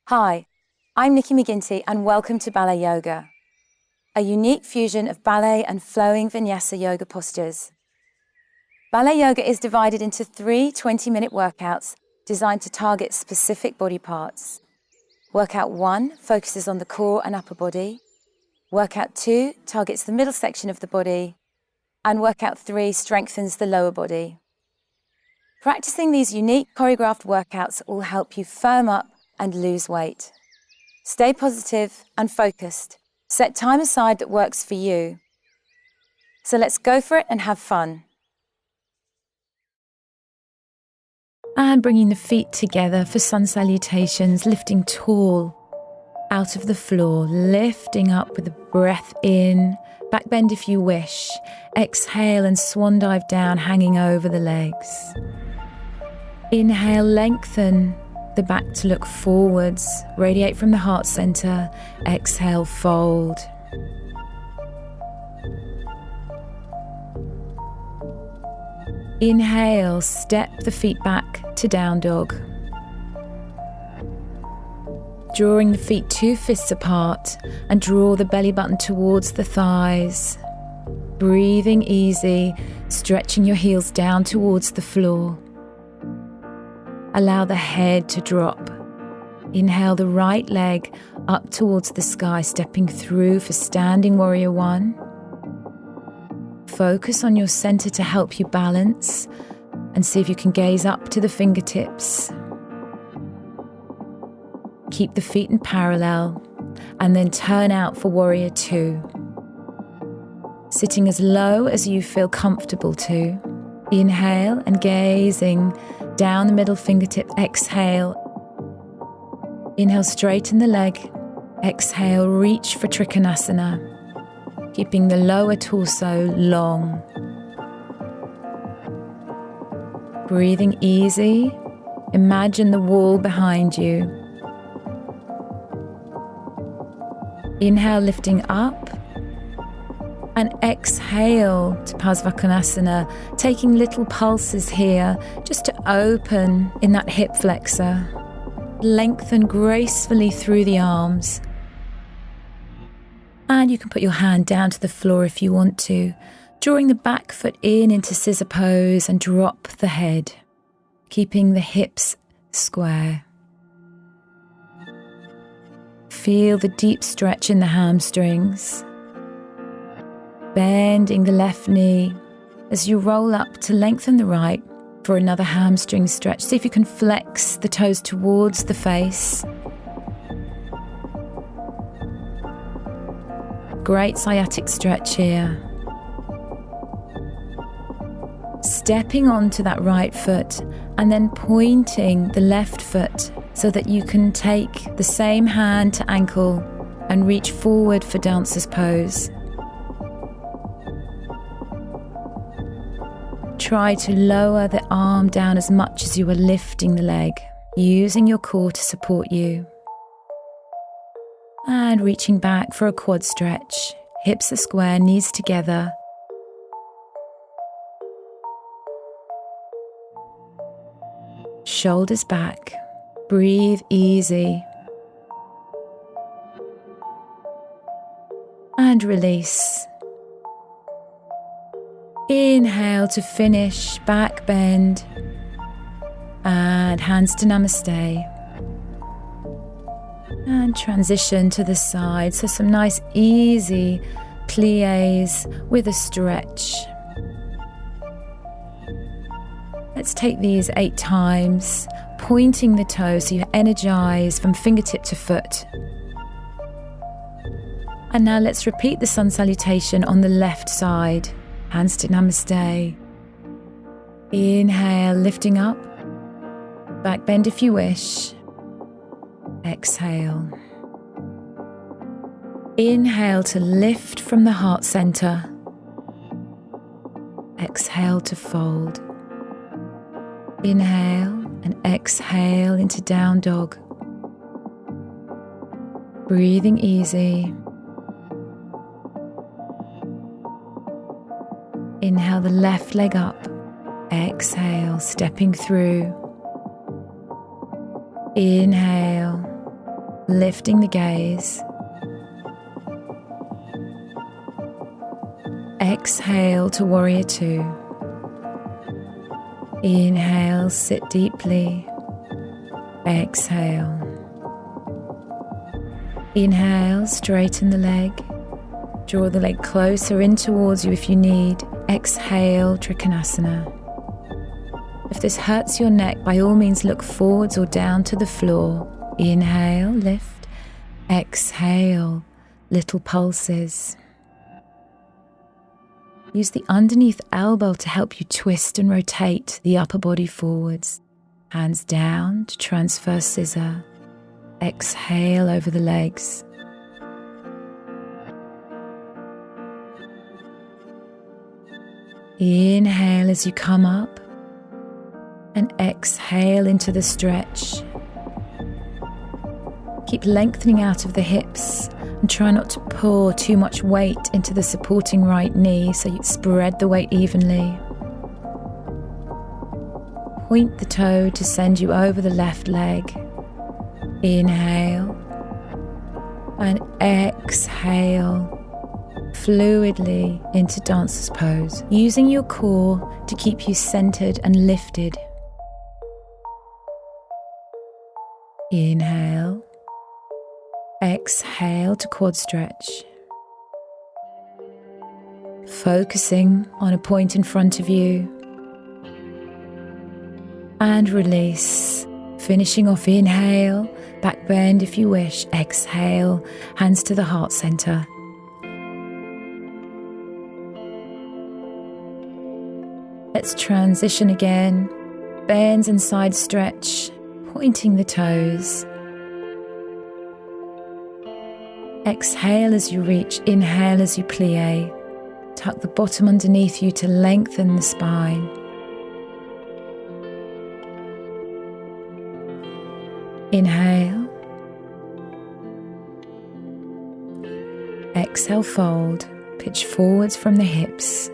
Hi, I'm Nicky McGinty and welcome to Ballet Yoga, a unique fusion of ballet and flowing vinyasa yoga postures. Ballet Yoga is divided into 3 20-minute workouts designed to target specific body parts. Workout 1 focuses on the core and upper body. Workout 2 targets the middle section of the body. And Workout 3 strengthens the lower body. Practicing these unique choreographed workouts will help you firm up and lose weight. Stay positive and focused. Set time aside that works for you. So let's go for it and have fun. And bringing the feet together for sun salutations, lifting tall out of the floor, lifting up with a breath in, back bend if you wish. Exhale and swan dive down, hanging over the legs. Inhale, lengthen the back to look forwards, radiate from the heart center. Exhale, fold. Inhale, step the feet back to down dog. Drawing the feet 2 fists apart and draw the belly button towards the thighs. Breathing easy, stretching your heels down towards the floor. Allow the head to drop. Inhale the right leg up towards the sky, stepping through for Standing Warrior 1. Focus on your center to help you balance and see if you can gaze up to the fingertips. Keep the feet in parallel and then turn out for Warrior 2. Sitting as low as you feel comfortable to. Inhale and gazing down the middle fingertip. Exhale. Inhale, straighten the leg. Exhale, reach for Trikonasana. Keeping the lower torso long. Breathing easy. Imagine the wall behind you. Inhale, lifting up. And exhale to Parsvakonasana, taking little pulses here just to open in that hip flexor. Lengthen gracefully through the arms. And you can put your hand down to the floor if you want to, drawing the back foot in into scissor pose and drop the head, keeping the hips square. Feel the deep stretch in the hamstrings. Bending the left knee as you roll up to lengthen the right for another hamstring stretch. See if you can flex the toes towards the face. Great sciatic stretch here. Stepping onto that right foot and then pointing the left foot so that you can take the same hand to ankle and reach forward for dancer's pose. Try to lower the arm down as much as you are lifting the leg, using your core to support you. And reaching back for a quad stretch. Hips are square, knees together. Shoulders back. Breathe easy. And release. Inhale to finish, back bend, and hands to Namaste. And transition to the side, so some nice easy pliés with a stretch. Let's take these 8 times, pointing the toes so you energize from fingertip to foot. And now let's repeat the sun salutation on the left side. Hands to Namaste. Inhale, lifting up. Back bend if you wish. Exhale. Inhale to lift from the heart center. Exhale to fold. Inhale and exhale into down dog. Breathing easy. Inhale the left leg up. Exhale, stepping through. Inhale. lifting the gaze. Exhale to warrior two. Inhale, sit deeply. Exhale. Inhale, straighten the leg. Draw the leg closer in towards you if you need. Exhale, Trikonasana. If this hurts your neck, by all means look forwards or down to the floor. Inhale, lift. Exhale, little pulses. Use the underneath elbow to help you twist and rotate the upper body forwards. Hands down to transfer scissor. Exhale over the legs. Inhale as you come up and exhale into the stretch. Keep lengthening out of the hips and try not to pour too much weight into the supporting right knee, so you spread the weight evenly. Point the toe to send you over the left leg. Inhale and exhale fluidly into dancer's pose, using your core to keep you centered and lifted. Inhale. Exhale to quad stretch. Focusing on a point in front of you. And release. Finishing off, inhale, back bend if you wish. Exhale, hands to the heart center. Let's transition again. Bends and side stretch, pointing the toes. Exhale as you reach, inhale as you plie. Tuck the bottom underneath you to lengthen the spine. Inhale. Exhale, fold. Pitch forwards from the hips.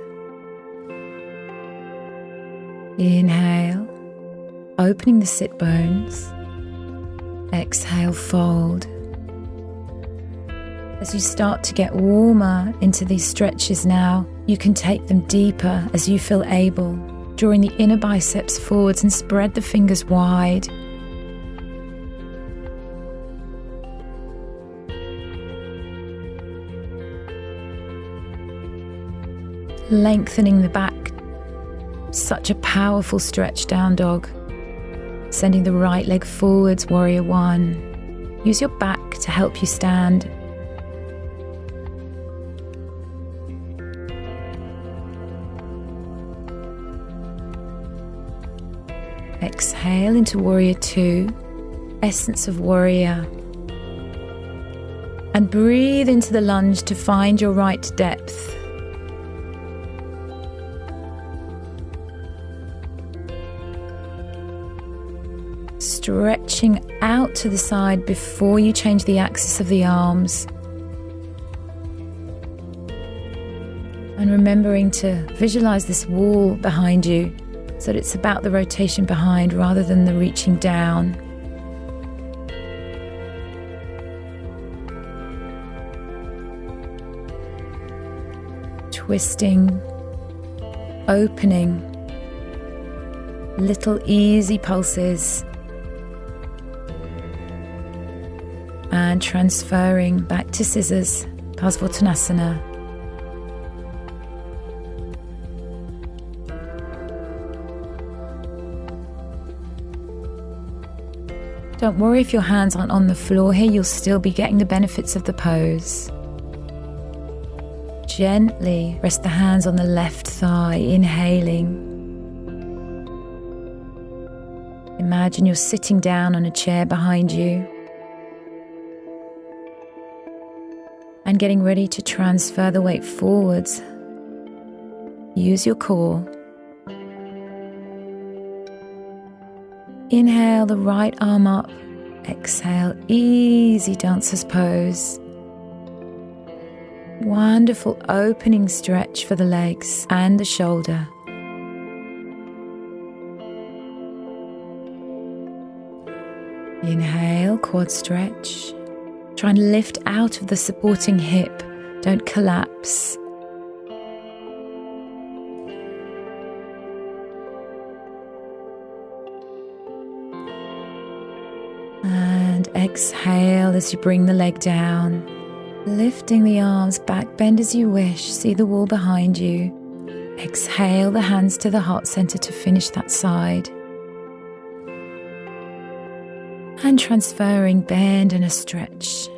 Inhale, opening the sit bones. Exhale, fold. As you start to get warmer into these stretches now, you can take them deeper as you feel able, drawing the inner biceps forwards and spread the fingers wide. Lengthening the back. Such a powerful stretch, down dog. Sending the right leg forwards, warrior one. Use your back to help you stand. Exhale into warrior two, essence of warrior. And breathe into the lunge to find your right depth. Stretching out to the side before you change the axis of the arms. And remembering to visualize this wall behind you, so that it's about the rotation behind rather than the reaching down. Twisting, opening, little easy pulses. And transferring back to scissors, Parsvottanasana. Don't worry if your hands aren't on the floor here, you'll still be getting the benefits of the pose. Gently rest the hands on the left thigh, inhaling. Imagine you're sitting down on a chair behind you. And getting ready to transfer the weight forwards. Use your core. Inhale the right arm up. Exhale, easy dancer's pose. Wonderful opening stretch for the legs and the shoulder. Inhale, quad stretch. Try and lift out of the supporting hip. Don't collapse. And exhale as you bring the leg down. Lifting the arms back, bend as you wish. See the wall behind you. Exhale the hands to the heart center to finish that side. And transferring bend and a stretch.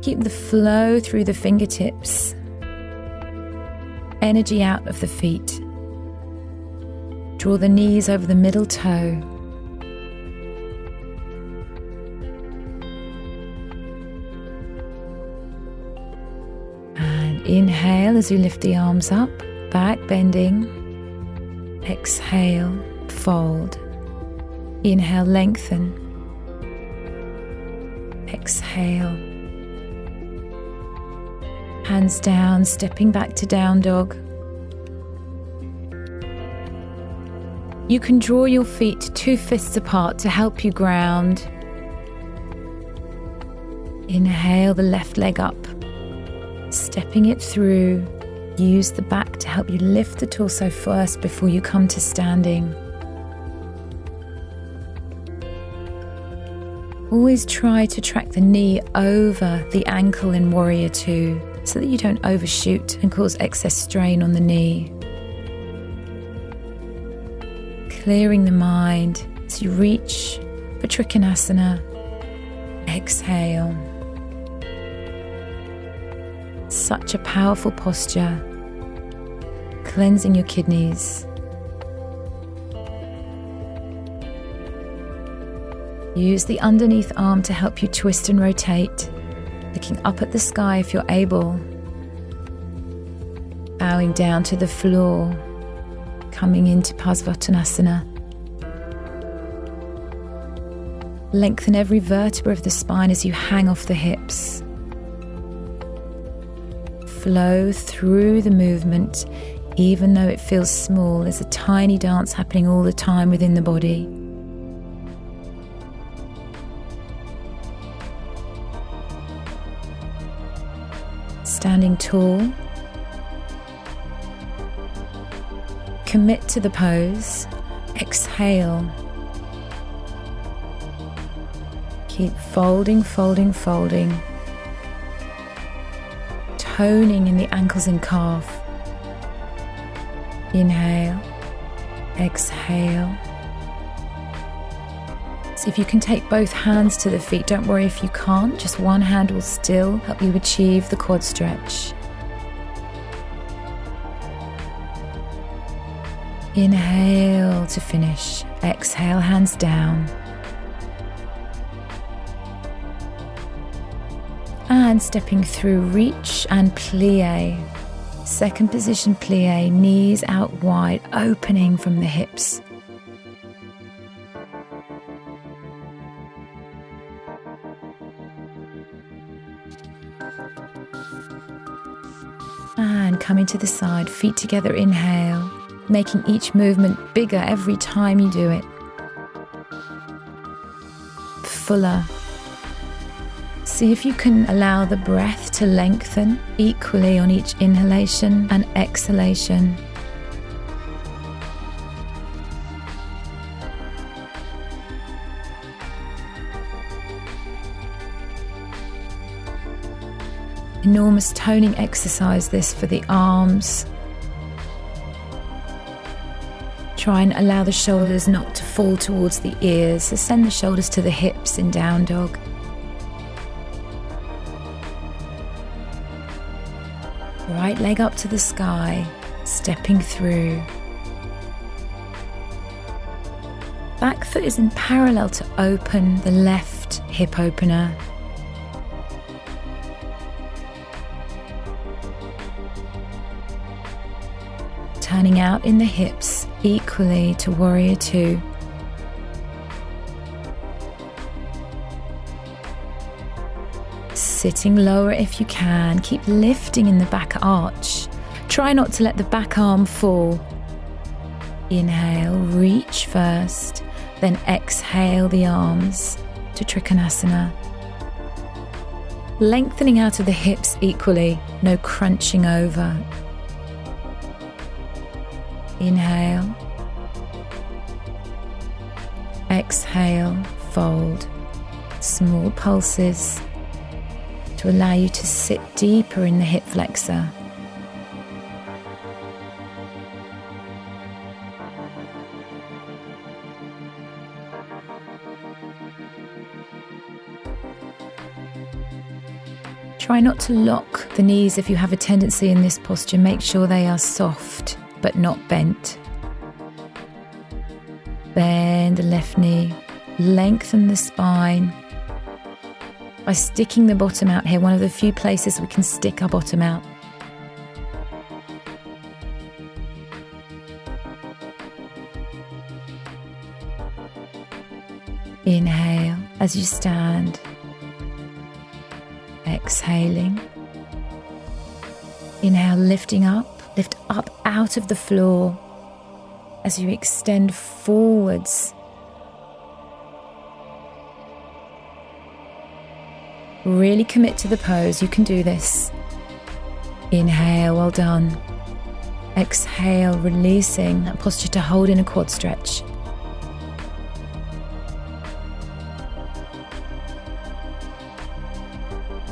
Keep the flow through the fingertips. Energy out of the feet. Draw the knees over the middle toe. And inhale as you lift the arms up, back bending. Exhale, fold. Inhale, lengthen. Exhale. Hands down, stepping back to down dog. You can draw your feet 2 fists apart to help you ground. Inhale the left leg up, stepping it through. Use the back to help you lift the torso first before you come to standing. Always try to track the knee over the ankle in Warrior Two so that you don't overshoot and cause excess strain on the knee. Clearing the mind as you reach for Trikonasana. Exhale. Such a powerful posture, cleansing your kidneys. Use the underneath arm to help you twist and rotate, looking up at the sky if you're able. Bowing down to the floor, coming into Parsvottanasana. Lengthen every vertebra of the spine as you hang off the hips. Flow through the movement, even though it feels small. There's a tiny dance happening all the time within the body. Standing tall. Commit to the pose. Exhale. Keep folding, folding, folding. Toning in the ankles and calf. Inhale. Exhale. See if you can take both hands to the feet. Don't worry if you can't. Just one hand will still help you achieve the quad stretch. Inhale to finish. Exhale, hands down. And stepping through, reach and plie. Second position plie, knees out wide, opening from the hips. And coming to the side, feet together, inhale, making each movement bigger every time you do it. Fuller. See if you can allow the breath to lengthen equally on each inhalation and exhalation. Enormous toning exercise this for the arms. Try and allow the shoulders not to fall towards the ears, so send the shoulders to the hips in down dog. Right leg up to the sky, stepping through. Back foot is in parallel to open the left hip opener. Turning out in the hips equally to Warrior Two. Sitting lower if you can. Keep lifting in the back arch. Try not to let the back arm fall. Inhale, reach first, then exhale the arms. to Trikonasana. Lengthening out of the hips equally, no crunching over. Inhale. Exhale, fold. Small pulses to allow you to sit deeper in the hip flexor. Try not to lock the knees if you have a tendency in this posture. Make sure they are soft but not bent. Bend the left knee, lengthen the spine. By sticking the bottom out here, one of the few places we can stick our bottom out. Inhale as you stand. Exhaling. Inhale, lifting up. Lift up out of the floor as you extend forwards. Really commit to the pose. You can do this. Inhale, well done. Exhale, releasing that posture to hold in a quad stretch.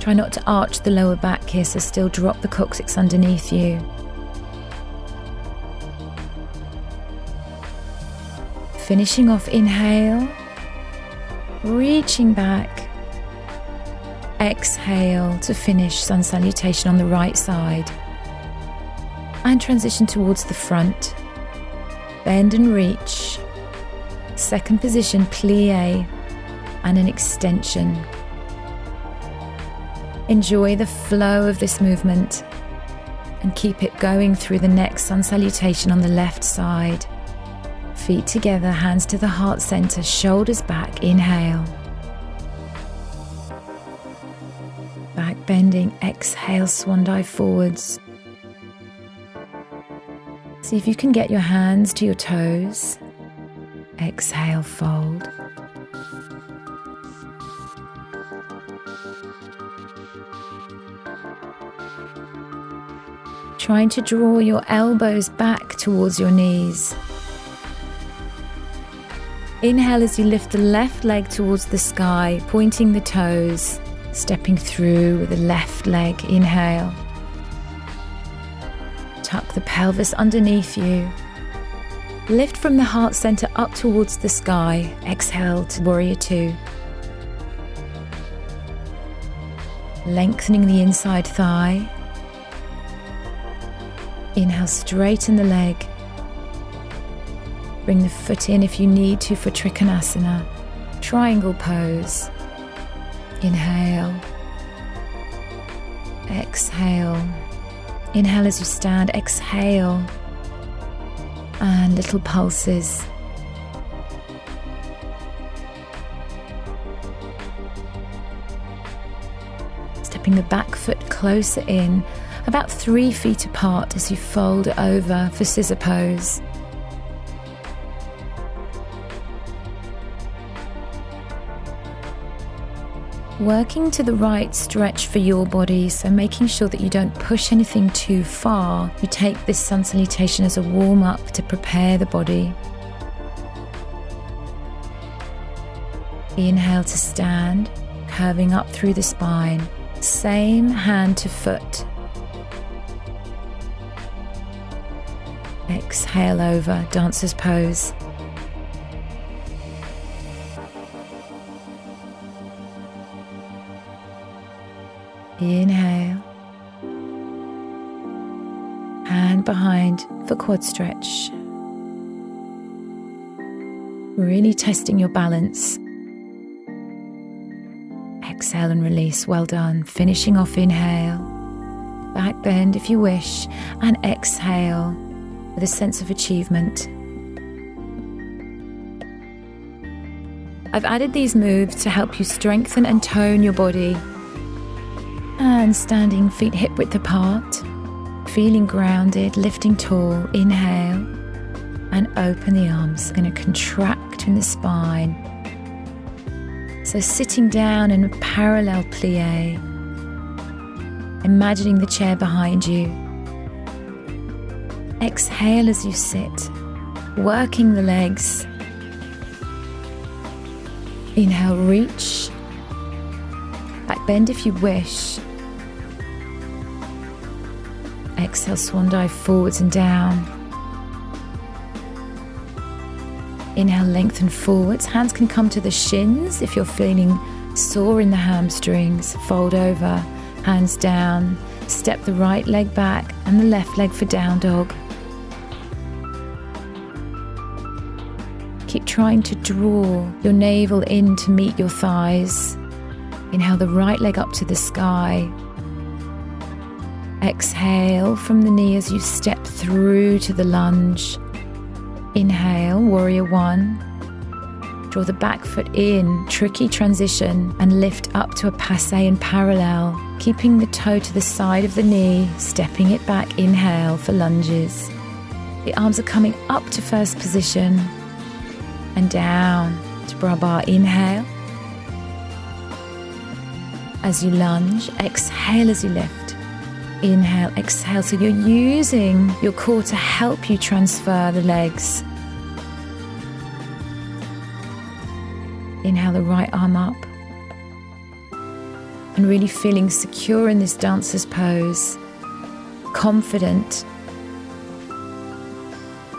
Try not to arch the lower back here, so still drop the coccyx underneath you. Finishing off, inhale, reaching back. Exhale to finish sun salutation on the right side. And transition towards the front. Bend and reach. Second position, plie, and an extension. Enjoy the flow of this movement and keep it going through the next sun salutation on the left side. Feet together, hands to the heart center, shoulders back, inhale. Back bending, exhale, swan dive forwards. See if you can get your hands to your toes. Exhale, fold. Trying to draw your elbows back towards your knees. Inhale as you lift the left leg towards the sky, pointing the toes, stepping through with the left leg. Inhale. Tuck the pelvis underneath you. Lift from the heart center up towards the sky. Exhale to warrior two. Lengthening the inside thigh. Inhale, straighten the leg. Bring the foot in if you need to for Trikonasana. Triangle pose. Inhale. Exhale. Inhale as you stand. Exhale. And little pulses. Stepping the back foot closer in. About 3 feet apart as you fold it over for scissor pose. Working to the right stretch for your body, so making sure that you don't push anything too far. You take this sun salutation as a warm-up to prepare the body. Inhale to stand, curving up through the spine. Same hand to foot. Exhale over, dancer's pose. Inhale. Hand behind for quad stretch. Really testing your balance. Exhale and release, well done. Finishing off, inhale. Back bend if you wish, and exhale with a sense of achievement. I've added these moves to help you strengthen and tone your body. And standing feet hip width apart, feeling grounded, lifting tall. Inhale and open the arms. Going to contract in the spine. So sitting down in a parallel plie, imagining the chair behind you. Exhale as you sit, working the legs. Inhale, reach. Back bend if you wish. Exhale, swan dive forwards and down. Inhale, lengthen forwards. Hands can come to the shins if you're feeling sore in the hamstrings. Fold over, hands down. Step the right leg back and the left leg for down dog. Keep trying to draw your navel in to meet your thighs. Inhale the right leg up to the sky. Exhale from the knee as you step through to the lunge. Inhale, warrior one. Draw the back foot in, tricky transition, and lift up to a passe in parallel, keeping the toe to the side of the knee, stepping it back. Inhale for lunges. The arms are coming up to first position and down to bra bar. Inhale. As you lunge, exhale as you lift. Inhale, exhale. So you're using your core to help you transfer the legs. Inhale the right arm up. And really feeling secure in this dancer's pose. Confident.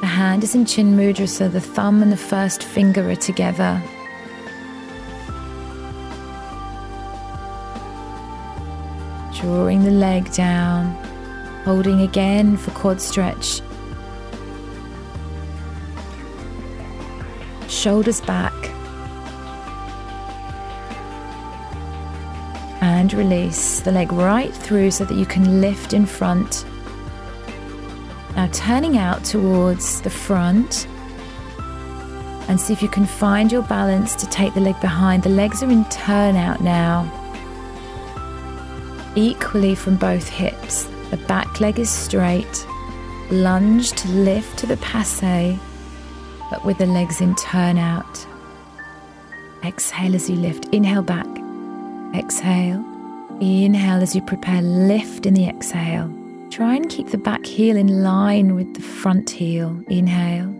The hand is in chin mudra, so the thumb and the first finger are together. Drawing the leg down, holding again for quad stretch. Shoulders back. And release the leg right through so that you can lift in front. Now turning out towards the front, and see if you can find your balance to take the leg behind. The legs are in turnout now. Equally from both hips. The back leg is straight. Lunge to lift to the passe, but with the legs in turnout. Exhale as you lift. Inhale back. Exhale. Inhale as you prepare. Lift in the exhale. Try and keep the back heel in line with the front heel. Inhale.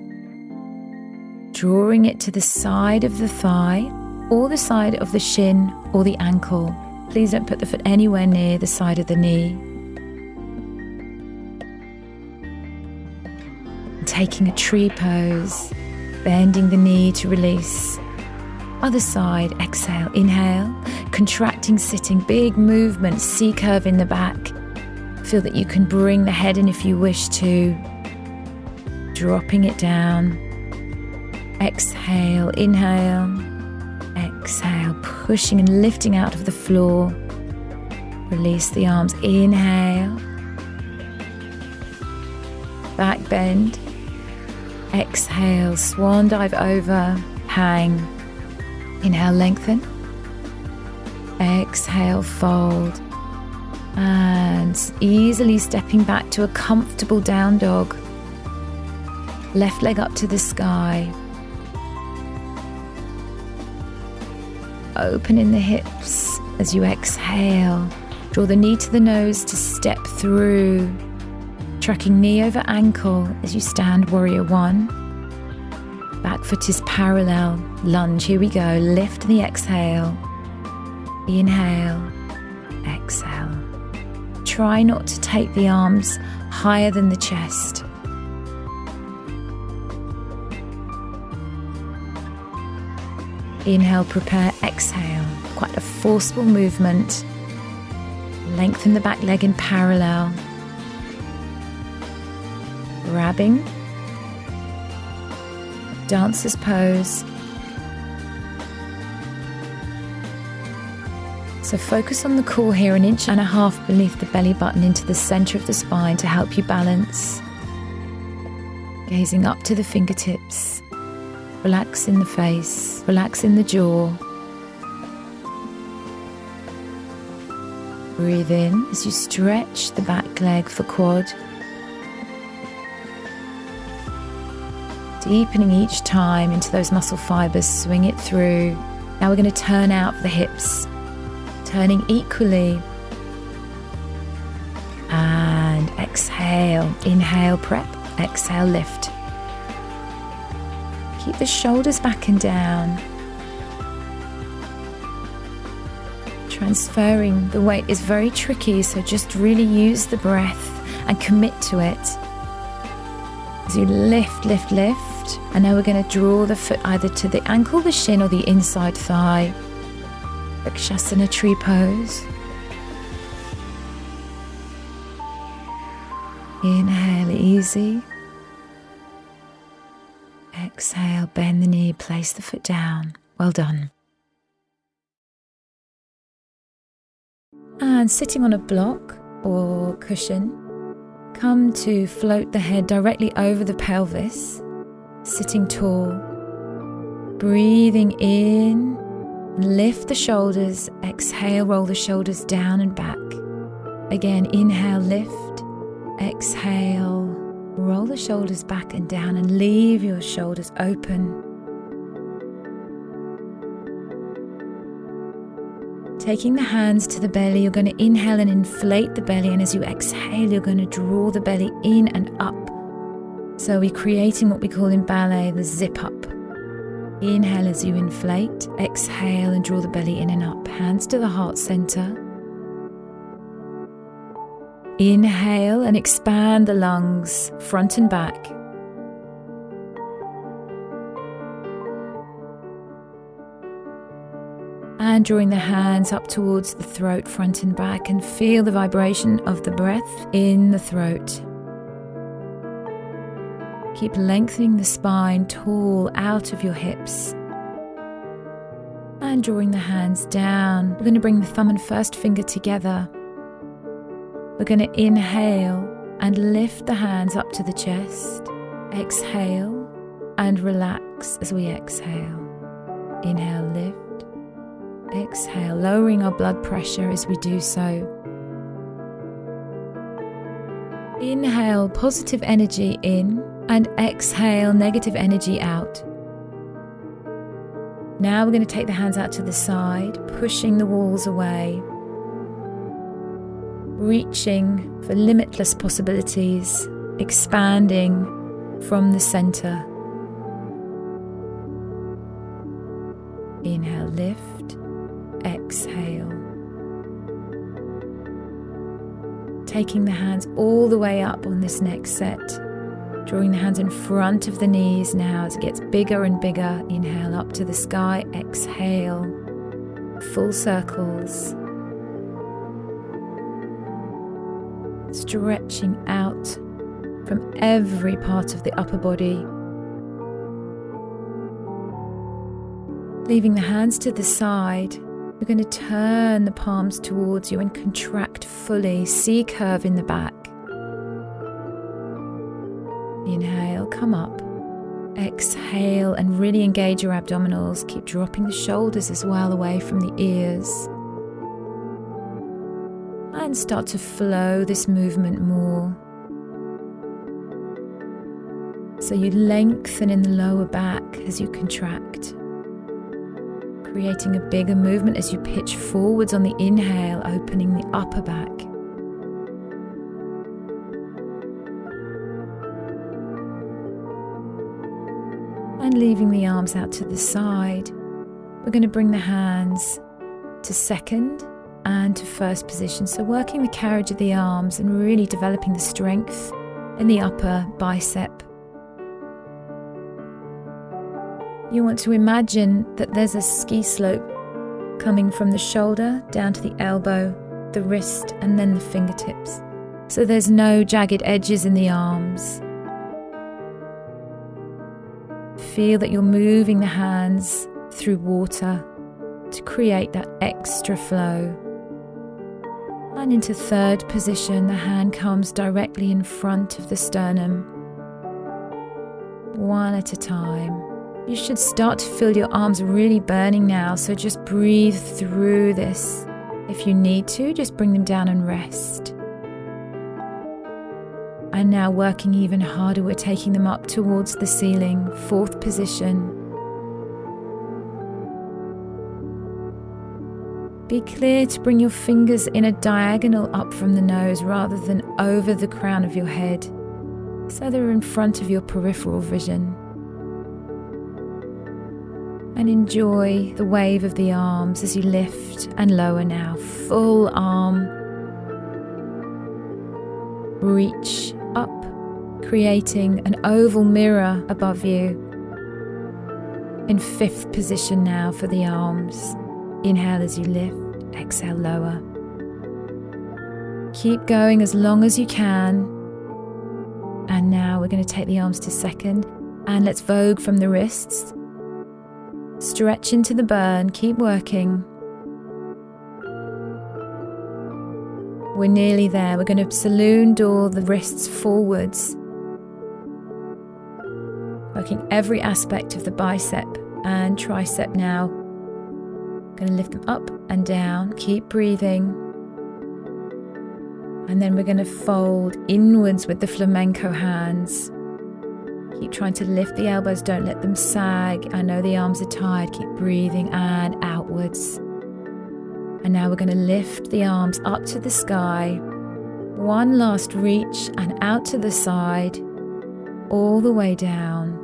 Drawing it to the side of the thigh, or the side of the shin, or the ankle. Please don't put the foot anywhere near the side of the knee. Taking a tree pose, bending the knee to release. Other side, exhale, inhale, contracting, sitting, big movement, C curve in the back. Feel that you can bring the head in if you wish to. Dropping it down. Exhale, inhale. Exhale, pushing and lifting out of the floor. Release the arms. Inhale. Back bend. Exhale, swan dive over, hang. Inhale, lengthen. Exhale, fold. And easily stepping back to a comfortable down dog. Left leg up to the sky. Open in the hips as you exhale. Draw the knee to the nose to step through. Tracking knee over ankle as you stand warrior one. Back foot is parallel. Lunge, here we go. Lift the exhale. Inhale. Exhale. Try not to take the arms higher than the chest. Inhale, prepare, exhale. Quite a forceful movement. Lengthen the back leg in parallel. Grabbing. Dancer's pose. So focus on the core here, 1.5 inches beneath the belly button into the center of the spine to help you balance. Gazing up to the fingertips. Relax in the face, relax in the jaw. Breathe in as you stretch the back leg for quad. Deepening each time into those muscle fibers, swing it through. Now we're going to turn out the hips, turning equally. And exhale. Inhale, prep. Exhale, lift. Keep the shoulders back and down. Transferring the weight is very tricky, so just really use the breath and commit to it. As you lift, lift, lift. And now we're going to draw the foot either to the ankle, the shin, or the inside thigh. Vrikshasana tree pose. Inhale, easy. Exhale, bend the knee, place the foot down. Well done. And sitting on a block or cushion, come to float the head directly over the pelvis, sitting tall. Breathing in, lift the shoulders. Exhale, roll the shoulders down and back. Again, inhale, lift. Exhale, roll the shoulders back and down and leave your shoulders open. Taking the hands to the belly, you're going to inhale and inflate the belly, and as you exhale, you're going to draw the belly in and up. So we're creating what we call in ballet the zip up. Inhale as you inflate, exhale and draw the belly in and up. Hands to the heart center. Inhale and expand the lungs, front and back. And drawing the hands up towards the throat, front and back, and feel the vibration of the breath in the throat. Keep lengthening the spine, tall out of your hips. And drawing the hands down, we're going to bring the thumb and first finger together. We're going to inhale and lift the hands up to the chest. Exhale and relax as we exhale. Inhale, lift. Exhale, lowering our blood pressure as we do so. Inhale, positive energy in, and exhale, negative energy out. Now we're going to take the hands out to the side, pushing the walls away, reaching for limitless possibilities, expanding from the center. Inhale, lift. Exhale. Taking the hands all the way up on this next set. Drawing the hands in front of the knees now as it gets bigger and bigger. Inhale up to the sky. Exhale. Full circles. Stretching out from every part of the upper body. Leaving the hands to the side. We're going to turn the palms towards you and contract fully. C-curve in the back. Inhale, come up. Exhale and really engage your abdominals. Keep dropping the shoulders as well away from the ears. And start to flow this movement more. So you lengthen in the lower back as you contract. Creating a bigger movement as you pitch forwards on the inhale, opening the upper back. And leaving the arms out to the side, we're going to bring the hands to second and to first position. So working the carriage of the arms and really developing the strength in the upper bicep. You want to imagine that there's a ski slope coming from the shoulder down to the elbow, the wrist, and then the fingertips. So there's no jagged edges in the arms. Feel that you're moving the hands through water to create that extra flow. And into third position, the hand comes directly in front of the sternum. One at a time. You should start to feel your arms really burning now, so just breathe through this. If you need to, just bring them down and rest. And now working even harder, we're taking them up towards the ceiling, fourth position. Be clear to bring your fingers in a diagonal up from the nose rather than over the crown of your head, so they're in front of your peripheral vision. And enjoy the wave of the arms as you lift and lower now. Full arm reach up, creating an oval mirror above you. In 5th position now for the arms. Inhale as you lift, exhale, lower. Keep going as long as you can. And now we're going to take the arms to 2nd, and let's vogue from the wrists. Stretch into the burn, keep working. We're nearly there. We're going to saloon door the wrists forwards, working every aspect of the bicep and tricep now. Going to lift them up and down, keep breathing. And then we're going to fold inwards with the flamenco hands. Keep trying to lift the elbows, don't let them sag. I know the arms are tired, keep breathing, and outwards. And now we're going to lift the arms up to the sky. One last reach and out to the side, all the way down.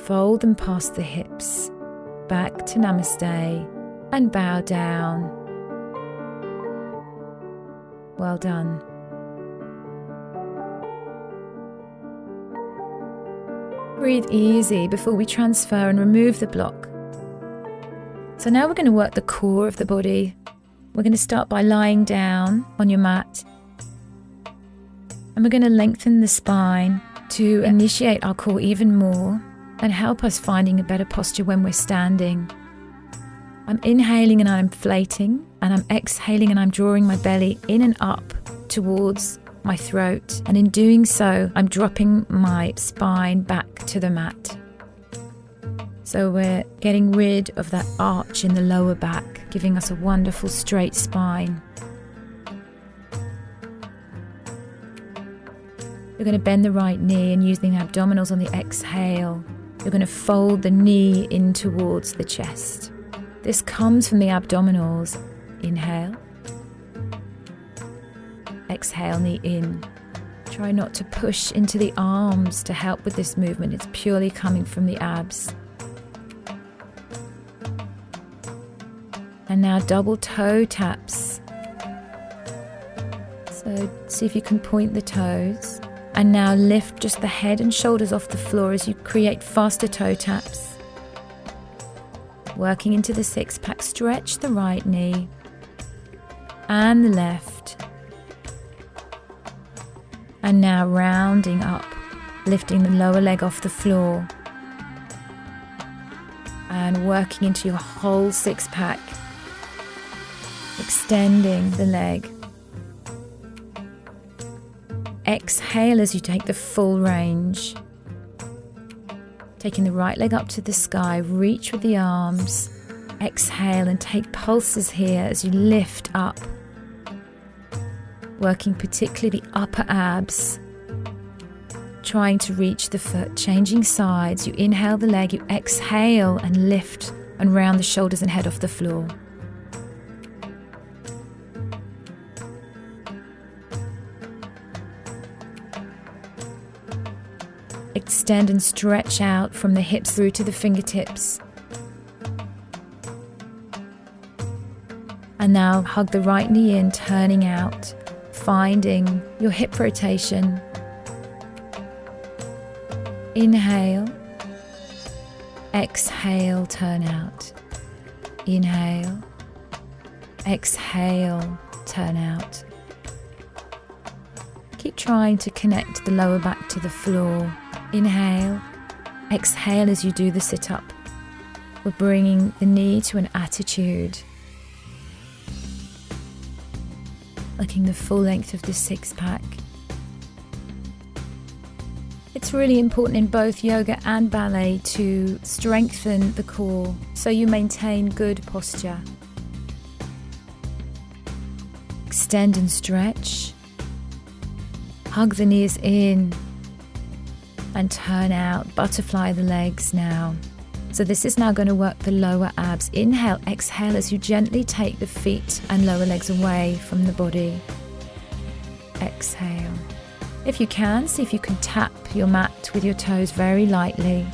Fold them past the hips, back to namaste, and bow down. Well done. Breathe easy before we transfer and remove the block. So now we're going to work the core of the body. We're going to start by lying down on your mat. And we're going to lengthen the spine to initiate our core even more and help us finding a better posture when we're standing. I'm inhaling and I'm inflating, and I'm exhaling and I'm drawing my belly in and up towards my throat. And in doing so, I'm dropping my spine back to the mat. So we're getting rid of that arch in the lower back, giving us a wonderful straight spine. You're going to bend the right knee and using the abdominals on the exhale, you're going to fold the knee in towards the chest. This comes from the abdominals. Inhale. Exhale, knee in. Try not to push into the arms to help with this movement. It's purely coming from the abs. And now double toe taps. So see if you can point the toes. And now lift just the head and shoulders off the floor as you create faster toe taps. Working into the 6-pack, stretch the right knee and the left. And now rounding up, lifting the lower leg off the floor. And working into your whole 6-pack. Extending the leg. Exhale as you take the full range. Taking the right leg up to the sky, reach with the arms. Exhale and take pulses here as you lift up. Working particularly the upper abs. Trying to reach the foot, changing sides. You inhale the leg, you exhale and lift and round the shoulders and head off the floor. Extend and stretch out from the hips through to the fingertips. And now hug the right knee in, turning out, finding your hip rotation. Inhale. Exhale, turn out. Inhale. Exhale, turn out. Keep trying to connect the lower back to the floor. Inhale, exhale as you do the sit-up. We're bringing the knee to an attitude. Looking the full length of the 6-pack. It's really important in both yoga and ballet to strengthen the core so you maintain good posture. Extend and stretch. Hug the knees in. And turn out, butterfly the legs now. So this is now going to work the lower abs. Inhale, exhale as you gently take the feet and lower legs away from the body. Exhale. If you can, see if you can tap your mat with your toes very lightly.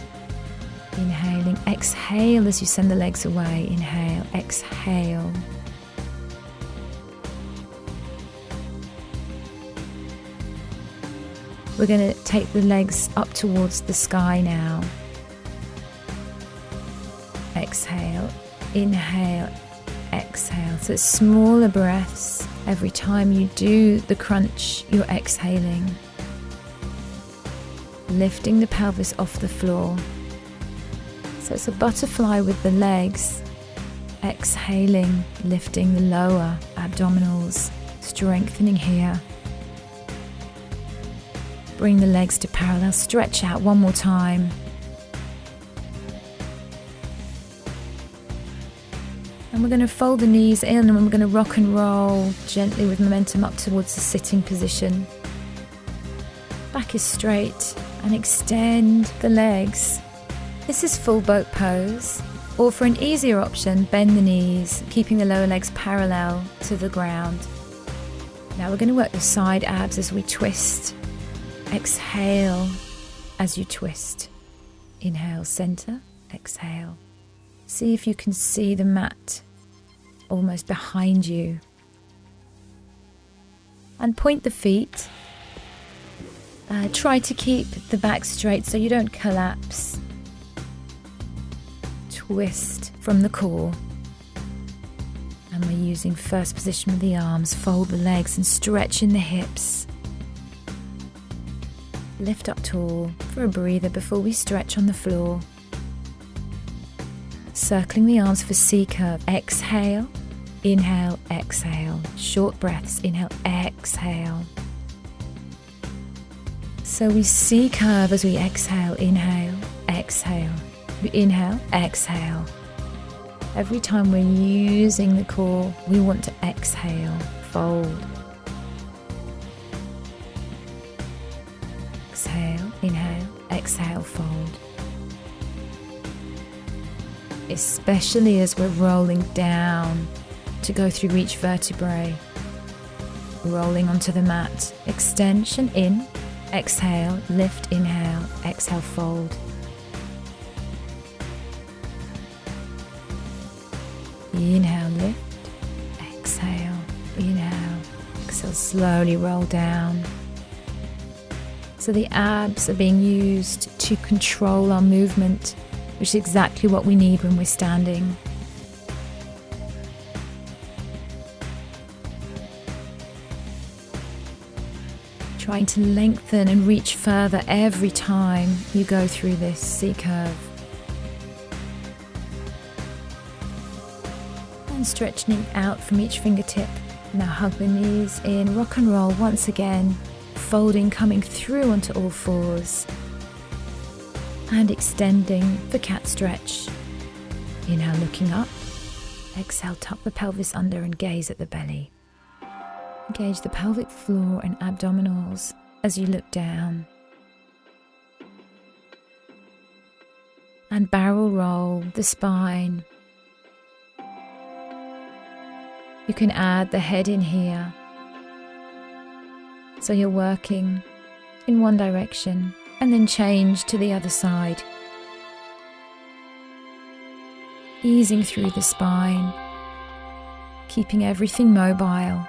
Inhaling, exhale as you send the legs away. Inhale, exhale. We're going to take the legs up towards the sky now. Exhale, inhale, exhale. So it's smaller breaths. Every time you do the crunch, you're exhaling. Lifting the pelvis off the floor. So it's a butterfly with the legs. Exhaling, lifting the lower abdominals, strengthening here. Bring the legs to parallel, stretch out one more time. And we're going to fold the knees in and we're going to rock and roll gently with momentum up towards the sitting position. Back is straight and extend the legs. This is full boat pose, or for an easier option, bend the knees, keeping the lower legs parallel to the ground. Now we're going to work the side abs as we twist. Exhale as you twist. Inhale, center, exhale. See if you can see the mat almost behind you. And point the feet. Try to keep the back straight so you don't collapse. Twist from the core. And we're using first position with the arms. Fold the legs and stretch in the hips. Lift up tall for a breather before we stretch on the floor. Circling the arms for C curve. Exhale, inhale, exhale. Short breaths. Inhale, exhale. So we C curve as we exhale. Inhale, exhale. We inhale, exhale. Every time we're using the core, we want to exhale, fold. Exhale, inhale, exhale, fold. Especially as we're rolling down to go through each vertebrae. Rolling onto the mat. Extension in, exhale, lift, inhale, exhale, fold. Inhale, lift, exhale, inhale, exhale, slowly roll down. So the abs are being used to control our movement, which is exactly what we need when we're standing. Trying to lengthen and reach further every time you go through this C curve. And stretching out from each fingertip. Now hug the knees in, rock and roll once again. Folding, coming through onto all fours. And extending for cat stretch. Inhale, looking up. Exhale, tuck the pelvis under and gaze at the belly. Engage the pelvic floor and abdominals as you look down. And barrel roll the spine. You can add the head in here. So you're working in one direction and then change to the other side. Easing through the spine, keeping everything mobile.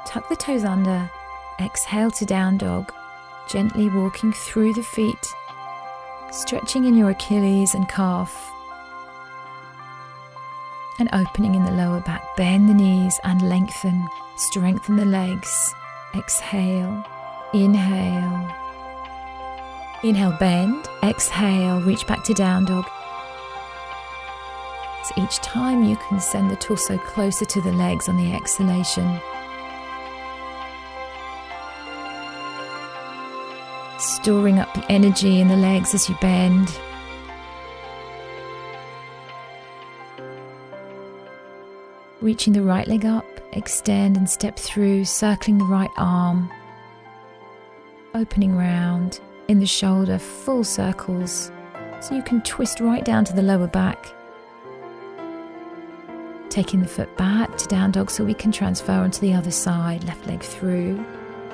Tuck the toes under, exhale to down dog, gently walking through the feet, stretching in your Achilles and calf. And opening in the lower back, bend the knees and lengthen, strengthen the legs. Exhale, inhale. Inhale, bend, exhale, reach back to down dog. So each time you can send the torso closer to the legs on the exhalation. Storing up the energy in the legs as you bend. Reaching the right leg up, extend and step through, circling the right arm. Opening round in the shoulder, full circles, So you can twist right down to the lower back. Taking the foot back to down dog so we can transfer onto the other side, left leg through.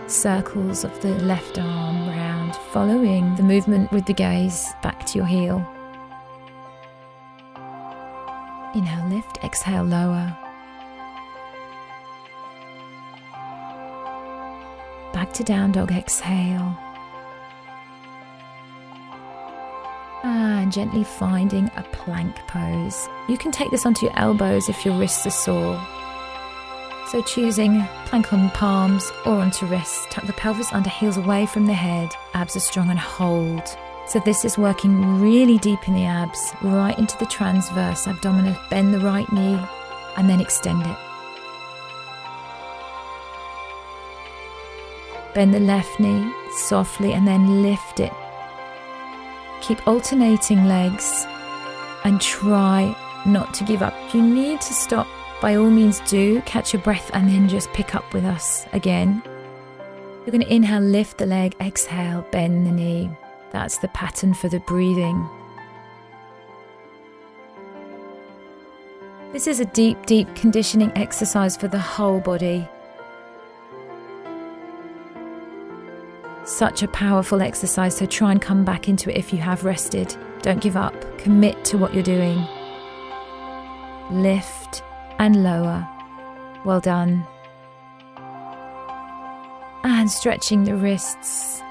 Circles of the left arm round, following the movement with the gaze back to your heel. Inhale, lift, exhale, lower. Back to down dog, exhale. And gently finding a plank pose. You can take this onto your elbows if your wrists are sore. So choosing plank on palms or onto wrists. Tuck the pelvis under, heels away from the head. Abs are strong and hold. So this is working really deep in the abs, right into the transverse abdominal. Bend the right knee and then extend it. Bend the left knee softly and then lift it. Keep alternating legs and try not to give up. If you need to stop, by all means do. Catch your breath and then just pick up with us again. You're going to inhale, lift the leg, exhale, bend the knee. That's the pattern for the breathing. This is a deep, deep conditioning exercise for the whole body. Such a powerful exercise, so try and come back into it if you have rested. Don't give up. Commit to what you're doing. Lift and lower. Well done. And stretching the wrists,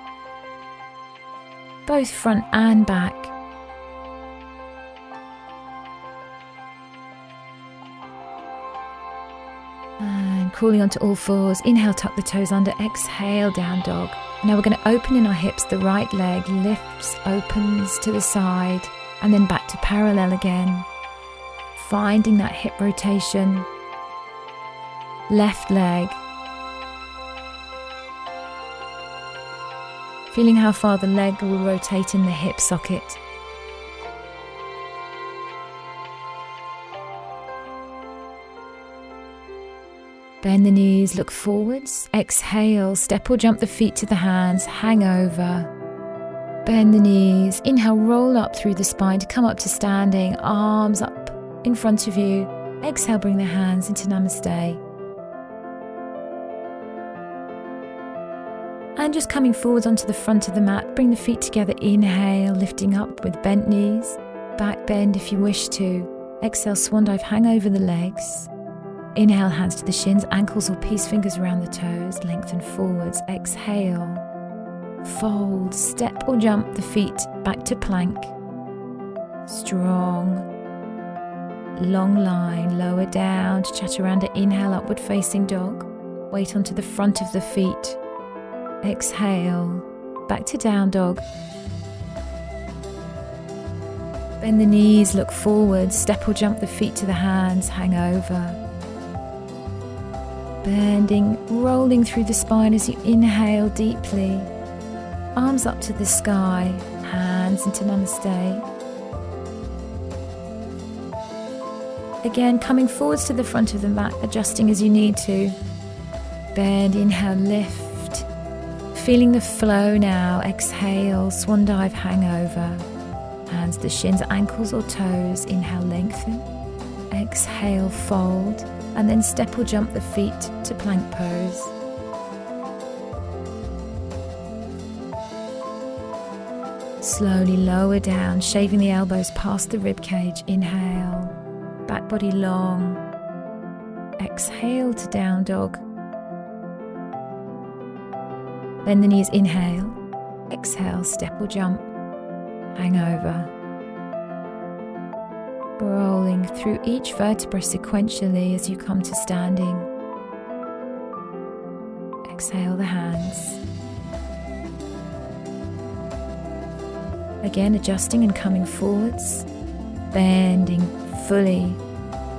both front and back. And crawling onto all fours. Inhale, tuck the toes under. Exhale, down dog. Now we're going to open in our hips. The right leg lifts, opens to the side, and then back to parallel again. Finding that hip rotation. Left leg. Feeling how far the leg will rotate in the hip socket. Bend the knees, look forwards. Exhale, step or jump the feet to the hands, hang over. Bend the knees. Inhale, roll up through the spine to come up to standing, arms up in front of you. Exhale, bring the hands into Namaste. And just coming forwards onto the front of the mat, bring the feet together. Inhale, lifting up with bent knees. Back bend if you wish to. Exhale, swan dive, hang over the legs. Inhale, hands to the shins, ankles or peace fingers around the toes. Lengthen forwards. Exhale. Fold, step or jump the feet back to plank. Strong. Long line, lower down to chaturanga. Inhale, upward facing dog. Weight onto the front of the feet. Exhale, back to down dog. Bend the knees, look forward, step or jump the feet to the hands, hang over. Bending, rolling through the spine as you inhale deeply. Arms up to the sky, hands into Namaste. Again, coming forwards to the front of the mat, adjusting as you need to. Bend, inhale, lift. Feeling the flow now. Exhale, swan dive, hang over. Hands to shins, ankles or toes. Inhale, lengthen. Exhale, fold. And then step or jump the feet to plank pose. Slowly lower down, shaving the elbows past the rib cage. Inhale, back body long. Exhale to down dog. Bend the knees, inhale. Exhale, step or jump. Hang over. Rolling through each vertebra sequentially as you come to standing. Exhale the hands. Again, adjusting and coming forwards. Bending fully.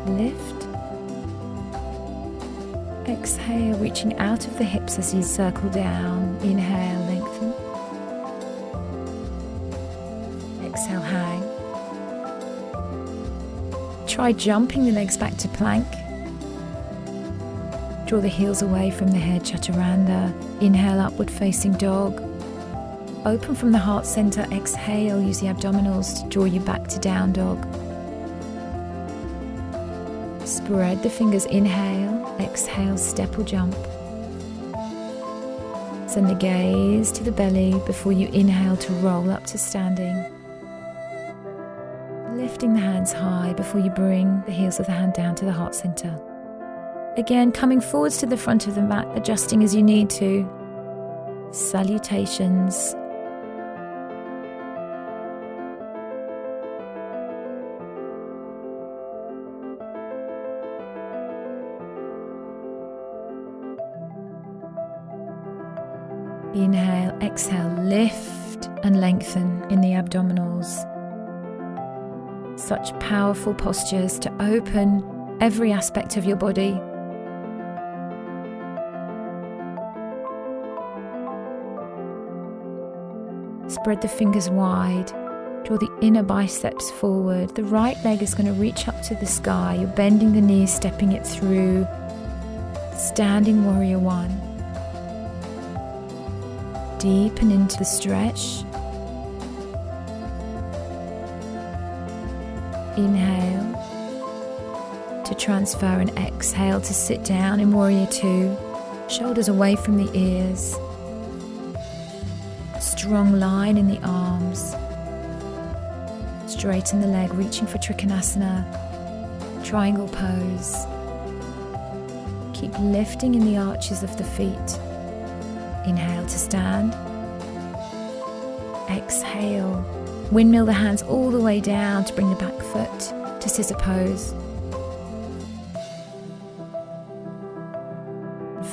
Lift. Exhale, reaching out of the hips as you circle down. Inhale, lengthen. Exhale, hang. Try jumping the legs back to plank. Draw the heels away from the head, chaturanga. Inhale, upward facing dog. Open from the heart center. Exhale, use the abdominals to draw you back to down dog. Spread the fingers, inhale, exhale, step or jump. Send the gaze to the belly before you inhale to roll up to standing. Lifting the hands high before you bring the heels of the hand down to the heart center. Again, coming forwards to the front of the mat, adjusting as you need to. Salutations. Inhale, exhale, lift and lengthen in the abdominals. Such powerful postures to open every aspect of your body. Spread the fingers wide. Draw the inner biceps forward. The right leg is going to reach up to the sky. You're bending the knees, stepping it through. Standing warrior one. Deepen into the stretch. Inhale to transfer and exhale to sit down in warrior two. Shoulders away from the ears. Strong line in the arms. Straighten the leg, reaching for Trikonasana. Triangle pose. Keep lifting in the arches of the feet. Inhale to stand. Exhale. Windmill the hands all the way down to bring the back foot to scissor pose.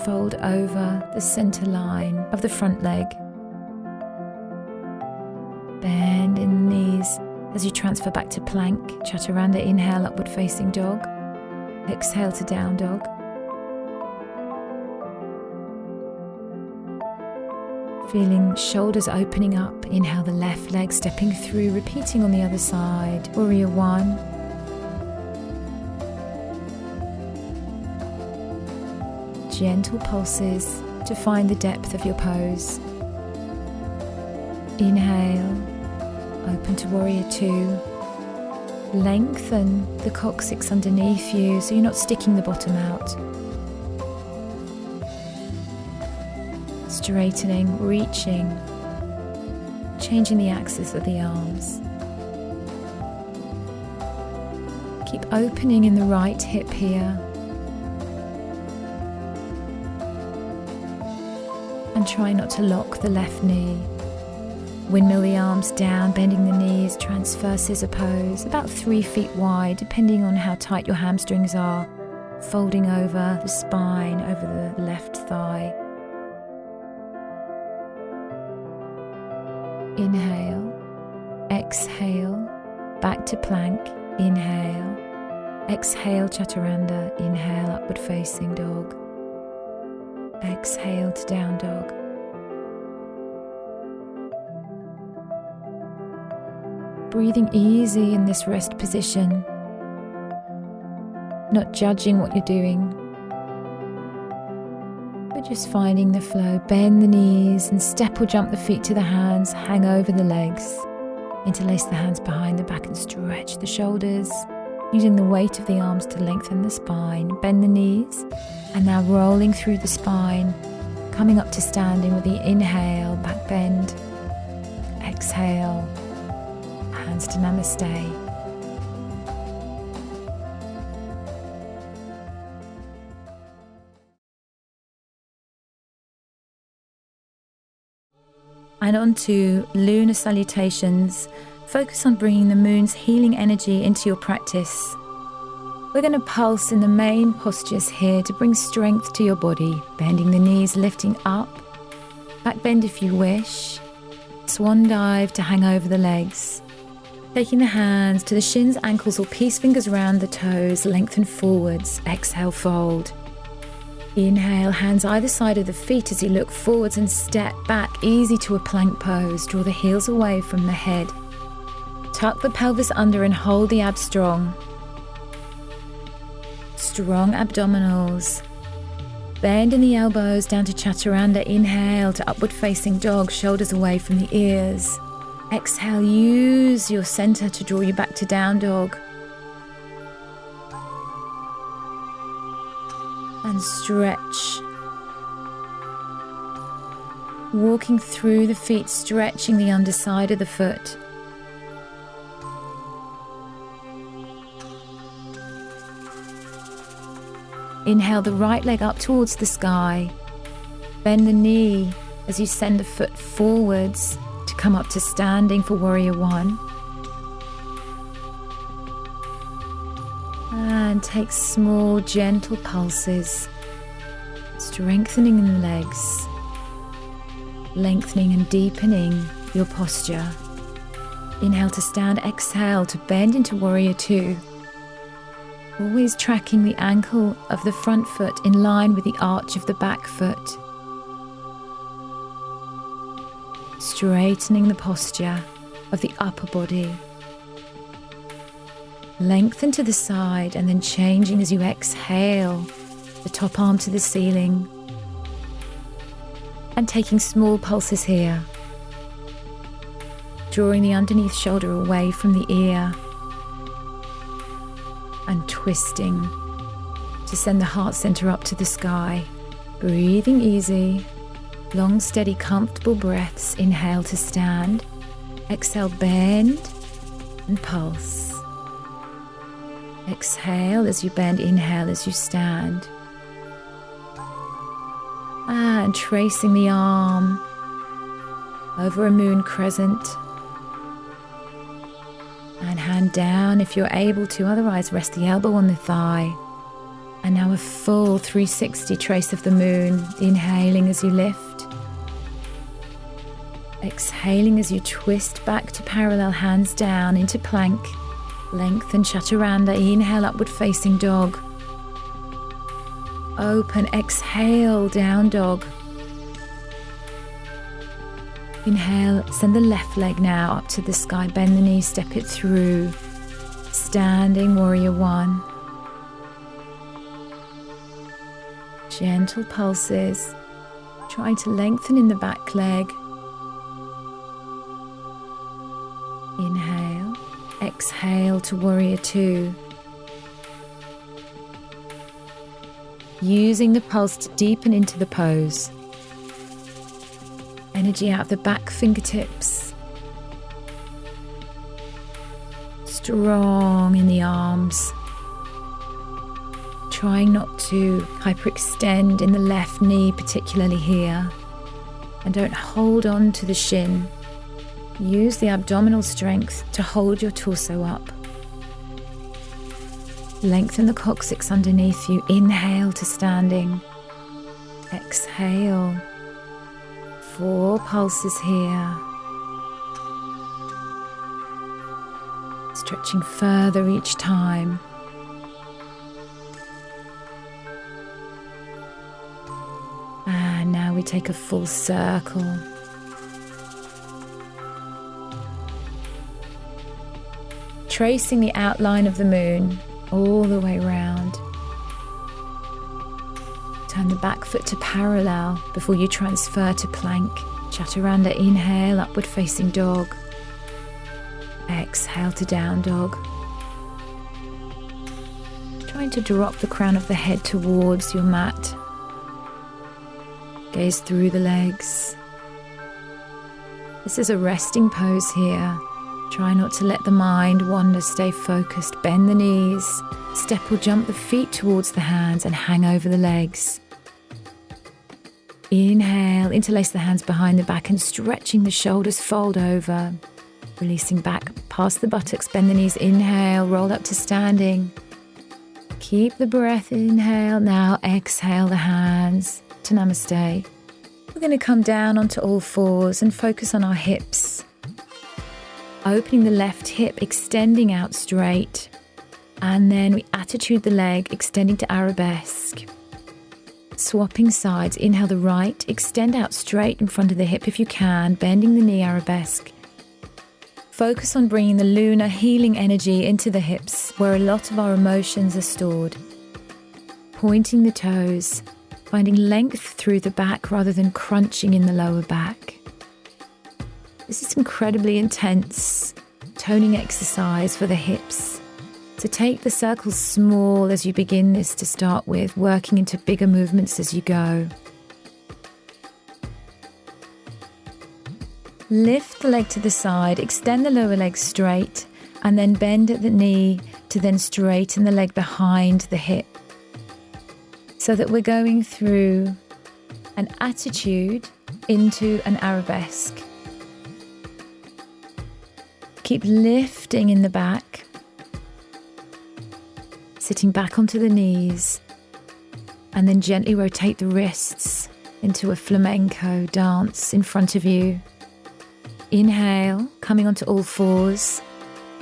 Fold over the center line of the front leg. Bend in the knees as you transfer back to plank. Chaturanga, inhale, upward facing dog. Exhale to down dog. Feeling shoulders opening up. Inhale the left leg, stepping through, repeating on the other side. Warrior one. Gentle pulses to find the depth of your pose. Inhale, open to warrior two. Lengthen the coccyx underneath you so you're not sticking the bottom out. Straightening, reaching, changing the axis of the arms. Keep opening in the right hip here. And try not to lock the left knee. Windmill the arms down, bending the knees, transfer scissor pose, about 3 feet wide, depending on how tight your hamstrings are. Folding over the spine, over the left thigh. Inhale, exhale, back to plank, inhale, exhale chaturanga, inhale upward facing dog, exhale to down dog. Breathing easy in this rest position, not judging what you're doing, but just finding the flow. Bend the knees and step or jump the feet to the hands, hang over the legs, interlace the hands behind the back and stretch the shoulders, using the weight of the arms to lengthen the spine. Bend the knees and now rolling through the spine, coming up to standing with the inhale, back bend, exhale, hands to namaste. And on to lunar salutations. Focus on bringing the moon's healing energy into your practice. We're going to pulse in the main postures here to bring strength to your body. Bending the knees, lifting up. Back bend if you wish. Swan dive to hang over the legs. Taking the hands to the shins, ankles or peace fingers around the toes. Lengthen forwards. Exhale, fold. Inhale, hands either side of the feet as you look forwards and step back, easy to a plank pose. Draw the heels away from the head. Tuck the pelvis under and hold the abs strong. Strong abdominals. Bend in the elbows down to chaturanga. Inhale to upward facing dog, shoulders away from the ears. Exhale, use your center to draw you back to down dog. And stretch. Walking through the feet, stretching the underside of the foot. Inhale the right leg up towards the sky. Bend the knee as you send the foot forwards to come up to standing for warrior one. And take small, gentle pulses, strengthening the legs, lengthening and deepening your posture. Inhale to stand, exhale to bend into warrior two. Always tracking the ankle of the front foot in line with the arch of the back foot. Straightening the posture of the upper body. Lengthen to the side and then changing as you exhale, the top arm to the ceiling. And taking small pulses here. Drawing the underneath shoulder away from the ear. And twisting to send the heart center up to the sky. Breathing easy, long, steady, comfortable breaths. Inhale to stand. Exhale, bend and pulse. Exhale as you bend, inhale as you stand. And tracing the arm over a moon crescent. And hand down if you're able to, otherwise rest the elbow on the thigh. And now a full 360 trace of the moon, inhaling as you lift. Exhaling as you twist back to parallel, hands down into plank. Lengthen chaturanga, inhale upward facing dog. Open, exhale, down dog. Inhale, send the left leg now up to the sky, bend the knee, step it through. Standing warrior one. Gentle pulses, trying to lengthen in the back leg. Inhale, exhale to warrior two. Using the pulse to deepen into the pose. Energy out of the back fingertips. Strong in the arms. Trying not to hyperextend in the left knee, particularly here. And don't hold on to the shin. Use the abdominal strength to hold your torso up. Lengthen the coccyx underneath you. Inhale to standing. Exhale. 4 pulses here. Stretching further each time. And now we take a full circle. Tracing the outline of the moon all the way round. Turn the back foot to parallel before you transfer to plank. Chaturanga, inhale, upward facing dog. Exhale to down dog. Trying to drop the crown of the head towards your mat. Gaze through the legs. This is a resting pose here. Try not to let the mind wander, stay focused. Bend the knees, step or jump the feet towards the hands and hang over the legs. Inhale, interlace the hands behind the back and stretching the shoulders, fold over. Releasing back past the buttocks, bend the knees, inhale, roll up to standing. Keep the breath, inhale, now exhale the hands to namaste. We're going to come down onto all fours and focus on our hips. Opening the left hip, extending out straight. And then we attitude the leg, extending to arabesque. Swapping sides, inhale the right, extend out straight in front of the hip if you can, bending the knee, arabesque. Focus on bringing the lunar healing energy into the hips, where a lot of our emotions are stored. Pointing the toes, finding length through the back rather than crunching in the lower back. This is incredibly intense toning exercise for the hips. So take the circles small as you begin this to start with, working into bigger movements as you go. Lift the leg to the side, extend the lower leg straight, and then bend at the knee to then straighten the leg behind the hip. So that we're going through an attitude into an arabesque. Keep lifting in the back, sitting back onto the knees, and then gently rotate the wrists into a flamenco dance in front of you. Inhale, coming onto all fours,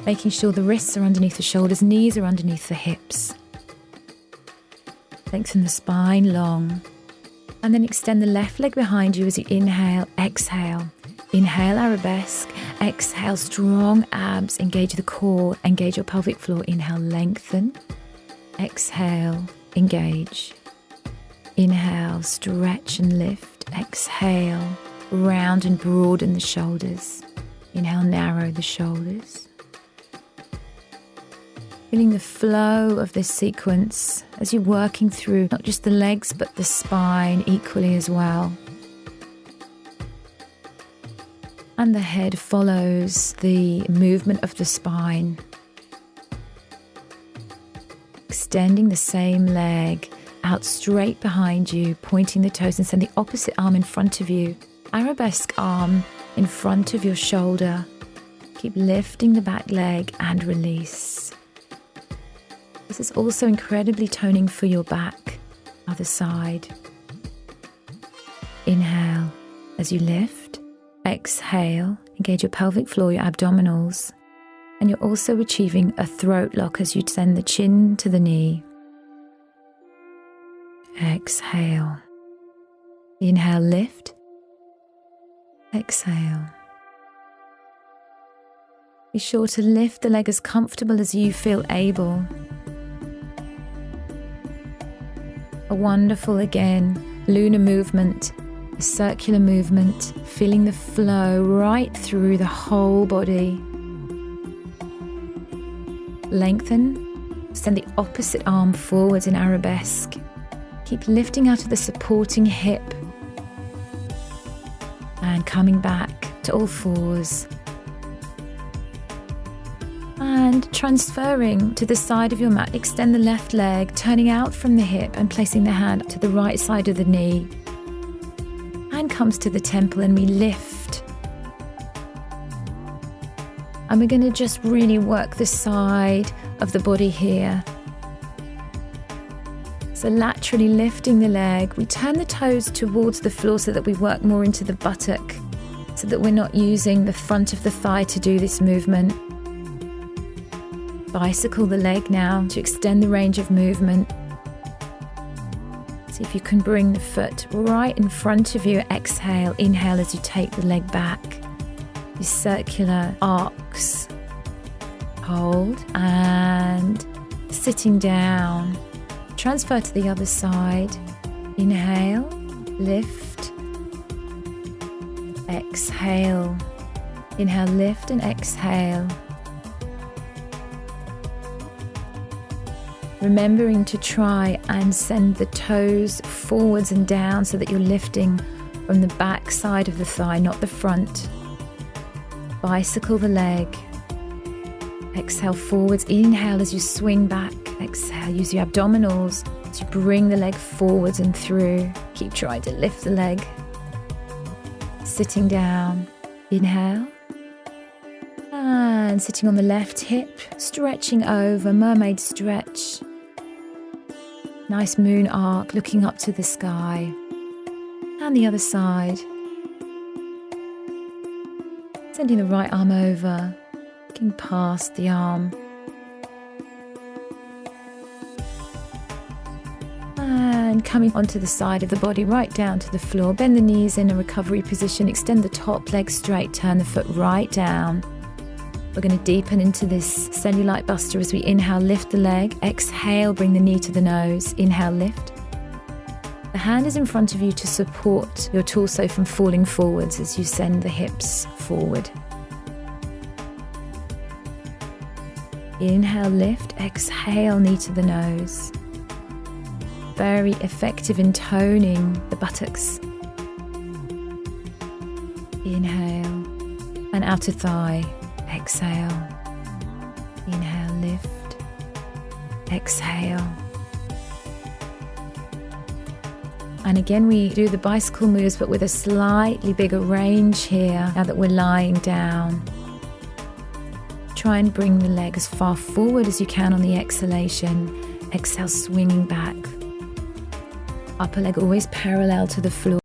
making sure the wrists are underneath the shoulders, knees are underneath the hips. Lengthen the spine long, and then extend the left leg behind you as you inhale, exhale. Inhale, arabesque. Exhale, strong abs, engage the core, engage your pelvic floor. Inhale, lengthen. Exhale, engage. Inhale, stretch and lift. Exhale, round and broaden the shoulders. Inhale, narrow the shoulders. Feeling the flow of this sequence as you're working through not just the legs but the spine equally as well. And the head follows the movement of the spine. Extending the same leg out straight behind you, pointing the toes, and send the opposite arm in front of you. Arabesque arm in front of your shoulder. Keep lifting the back leg and release. This is also incredibly toning for your back. Other side. Inhale as you lift. Exhale, engage your pelvic floor, your abdominals. And you're also achieving a throat lock as you send the chin to the knee. Exhale. Inhale, lift. Exhale. Be sure to lift the leg as comfortable as you feel able. A wonderful, again, lunar movement, a circular movement, feeling the flow right through the whole body. Lengthen, send the opposite arm forwards in arabesque. Keep lifting out of the supporting hip and coming back to all fours. And transferring to the side of your mat, extend the left leg, turning out from the hip and placing the hand to the right side of the knee. Hand comes to the temple and we lift. And we're going to just really work the side of the body here. So laterally lifting the leg, we turn the toes towards the floor so that we work more into the buttock, so that we're not using the front of the thigh to do this movement. Bicycle the leg now to extend the range of movement. See if you can bring the foot right in front of you. Exhale, inhale as you take the leg back. These circular arcs. Hold and sitting down. Transfer to the other side. Inhale, lift. Exhale. Inhale, lift and exhale. Remembering to try and send the toes forwards and down so that you're lifting from the back side of the thigh, not the front. Bicycle the leg. Exhale forwards. Inhale as you swing back. Exhale. Use your abdominals to bring the leg forwards and through. Keep trying to lift the leg. Sitting down. Inhale. And sitting on the left hip, stretching over, mermaid stretch. Nice moon arc, looking up to the sky. And the other side. Sending the right arm over, looking past the arm. And coming onto the side of the body, right down to the floor. Bend the knees in a recovery position, extend the top leg straight, turn the foot right down. We're going to deepen into this cellulite buster as we inhale, lift the leg. Exhale, bring the knee to the nose. Inhale, lift. The hand is in front of you to support your torso from falling forwards as you send the hips forward. Inhale, lift. Exhale, knee to the nose. Very effective in toning the buttocks. Inhale, and outer thigh. Exhale. Inhale, lift. Exhale. And again, we do the bicycle moves, but with a slightly bigger range here, now that we're lying down. Try and bring the leg as far forward as you can on the exhalation. Exhale, swinging back. Upper leg always parallel to the floor.